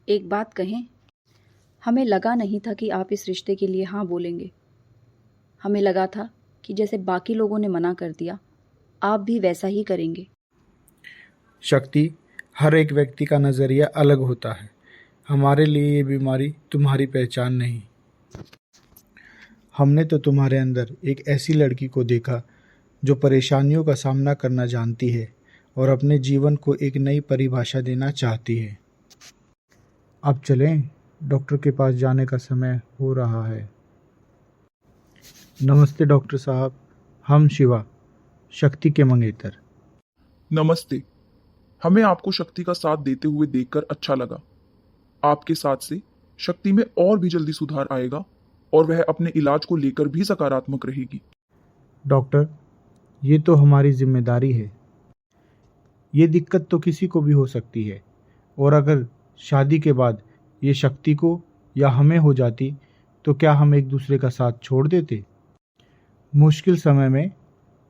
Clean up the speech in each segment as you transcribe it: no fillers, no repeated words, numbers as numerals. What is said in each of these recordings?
एक बात कहें, हमें लगा नहीं था कि आप इस रिश्ते के लिए हाँ बोलेंगे। हमें लगा था कि जैसे बाकी लोगों ने मना कर दिया, आप भी वैसा ही करेंगे। शक्ति, हर एक व्यक्ति का नज़रिया अलग होता है। हमारे लिए ये बीमारी तुम्हारी पहचान नहीं। हमने तो तुम्हारे अंदर एक ऐसी लड़की को देखा जो परेशानियों का सामना करना जानती है और अपने जीवन को एक नई परिभाषा देना चाहती है। अब चलें, डॉक्टर के पास जाने का समय हो रहा है। नमस्ते डॉक्टर साहब, हम शिवा, शक्ति के मंगेतर। नमस्ते। हमें आपको शक्ति का साथ देते हुए देखकर अच्छा लगा। आपके साथ से शक्ति में और भी जल्दी सुधार आएगा और वह अपने इलाज को लेकर भी सकारात्मक रहेगी। डॉक्टर, ये तो हमारी जिम्मेदारी है। ये दिक्कत तो किसी को भी हो सकती है, और अगर शादी के बाद ये शक्ति को या हमें हो जाती तो क्या हम एक दूसरे का साथ छोड़ देते? मुश्किल समय में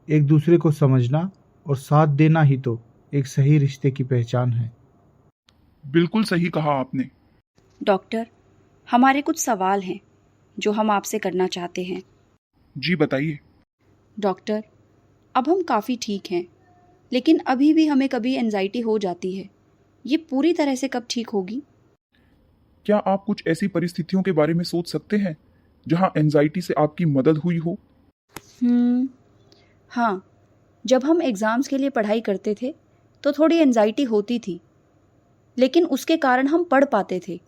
एक दूसरे को समझना और साथ देना ही तो एक सही रिश्ते की पहचान है। बिल्कुल सही कहा आपने। डॉक्टर, हमारे कुछ सवाल हैं जो हम आपसे करना चाहते हैं। जी बताइए। डॉक्टर, अब हम काफ़ी ठीक हैं, लेकिन अभी भी हमें कभी एंजाइटी हो जाती है। ये पूरी तरह से कब ठीक होगी? क्या आप कुछ ऐसी परिस्थितियों के बारे में सोच सकते हैं जहां एंजाइटी से आपकी मदद हुई हो? हाँ, जब हम एग्ज़ाम्स के लिए पढ़ाई करते थे तो थोड़ी एंजाइटी होती थी, लेकिन उसके कारण हम पढ़ पाते थे।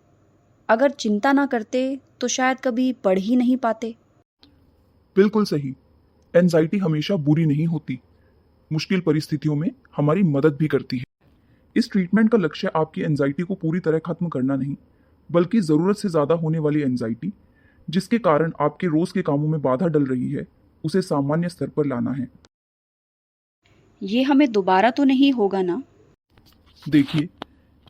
अगर चिंता ना करते तो शायद कभी पढ़ ही नहीं पाते। बिल्कुल सही। एंजाइटी हमेशा बुरी नहीं होती, मुश्किल परिस्थितियों में हमारी मदद भी करती है। इस ट्रीटमेंट का लक्ष्य आपकी एंजाइटी को पूरी तरह खत्म करना नहीं, बल्कि जरूरत से ज्यादा होने वाली एंजाइटी, जिसके कारण आपके रोज के कामों में बाधा डल रही है, उसे सामान्य स्तर पर लाना है। ये हमें दोबारा तो नहीं होगा ना? देखिए,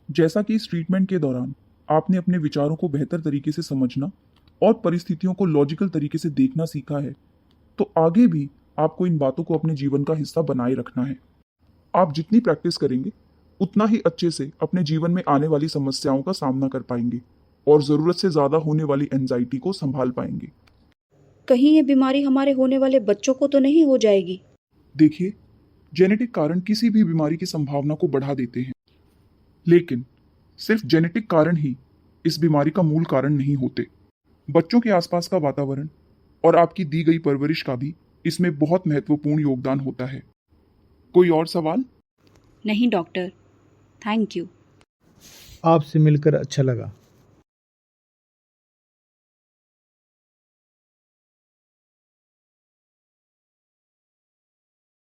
जैसा कि इस ट्रीटमेंट के दौरान आपने अपने विचारों को बेहतर तरीके से समझना और परिस्थितियों को लॉजिकल तरीके से देखना सीखा है, तो आगे भी आपको इन बातों को अपने जीवन का हिस्सा बनाए रखना है। आप जितनी प्रैक्टिस करेंगे, उतना ही अच्छे से अपने जीवन में आने वाली समस्याओं का सामना कर पाएंगे और जरूरत से ज्यादा होने वाली एंजाइटी को संभाल पाएंगे। कहीं ये बीमारी हमारे होने वाले बच्चों को तो नहीं हो जाएगी? देखिए, जेनेटिक कारण किसी भी बीमारी की संभावना को बढ़ा देते हैं, लेकिन सिर्फ जेनेटिक कारण ही इस बीमारी का मूल कारण नहीं होते। बच्चों के आसपास का वातावरण और आपकी दी गई परवरिश का भी इसमें बहुत महत्वपूर्ण योगदान होता है। कोई और सवाल? नहीं डॉक्टर, थैंक यू। आपसे मिलकर अच्छा लगा।